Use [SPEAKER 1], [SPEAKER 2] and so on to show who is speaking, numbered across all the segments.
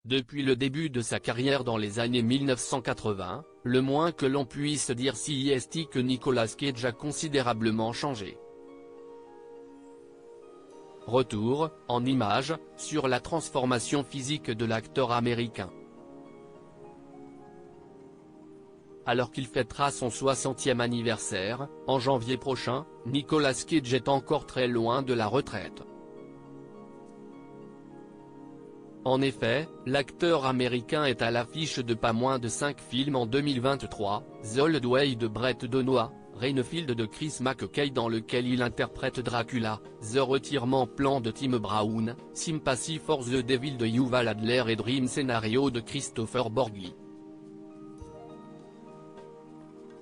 [SPEAKER 1] Depuis le début de sa carrière dans les années 1980, le moins que l'on puisse dire c'est que Nicolas Cage a considérablement changé. Retour, en images, sur la transformation physique de l'acteur américain. Alors qu'il fêtera son 60e anniversaire, en janvier prochain, Nicolas Cage est encore très loin de la retraite. En effet, l'acteur américain est à l'affiche de pas moins de 5 films en 2023, The Old Way de Brett Donovan, Renfield de Chris McKay dans lequel il interprète Dracula, The Retirement Plan de Tim Brown, Sympathy for the Devil de Yuval Adler et Dream Scenario de Christopher Borgli.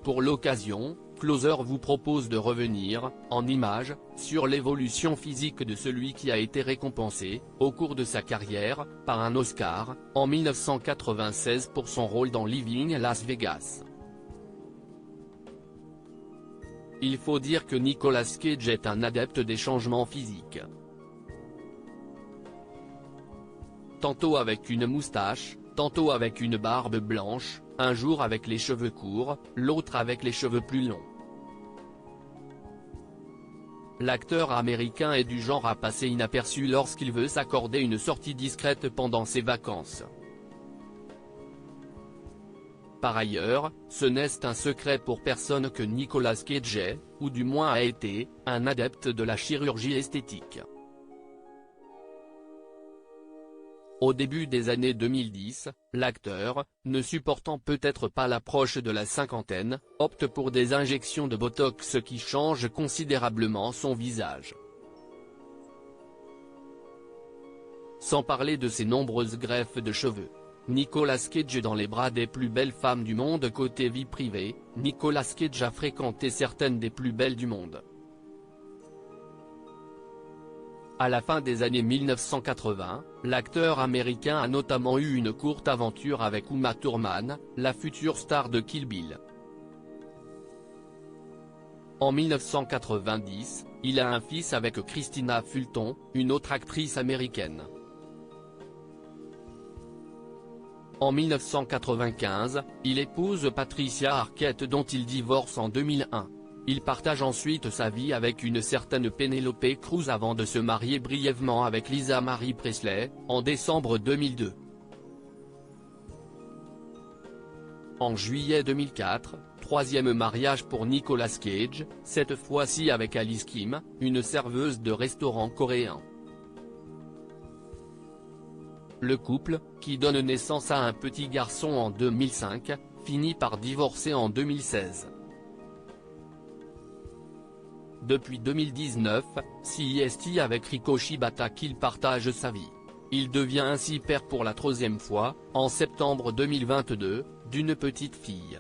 [SPEAKER 1] Pour l'occasion, Closer vous propose de revenir, en images, sur l'évolution physique de celui qui a été récompensé, au cours de sa carrière, par un Oscar, en 1996 pour son rôle dans Living Las Vegas. Il faut dire que Nicolas Cage est un adepte des changements physiques. Tantôt avec une moustache, tantôt avec une barbe blanche, un jour avec les cheveux courts, l'autre avec les cheveux plus longs. L'acteur américain est du genre à passer inaperçu lorsqu'il veut s'accorder une sortie discrète pendant ses vacances. Par ailleurs, ce n'est un secret pour personne que Nicolas Cage est, ou du moins a été, un adepte de la chirurgie esthétique. Au début des années 2010, l'acteur, ne supportant peut-être pas l'approche de la cinquantaine, opte pour des injections de Botox qui changent considérablement son visage. Sans parler de ses nombreuses greffes de cheveux. Nicolas Cage dans les bras des plus belles femmes du monde. Côté vie privée, Nicolas Cage a fréquenté certaines des plus belles du monde. À la fin des années 1980, l'acteur américain a notamment eu une courte aventure avec Uma Thurman, la future star de Kill Bill. En 1990, il a un fils avec Christina Fulton, une autre actrice américaine. En 1995, il épouse Patricia Arquette dont il divorce en 2001. Il partage ensuite sa vie avec une certaine Penelope Cruz avant de se marier brièvement avec Lisa Marie Presley, en décembre 2002. En juillet 2004, troisième mariage pour Nicolas Cage, cette fois-ci avec Alice Kim, une serveuse de restaurant coréen. Le couple, qui donne naissance à un petit garçon en 2005, finit par divorcer en 2016. Depuis 2019, c'est avec Riko Shibata qu'il partage sa vie. Il devient ainsi père pour la troisième fois, en septembre 2022, d'une petite fille.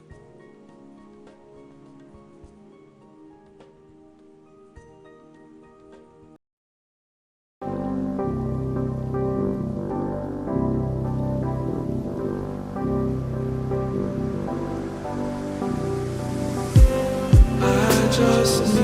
[SPEAKER 2] Just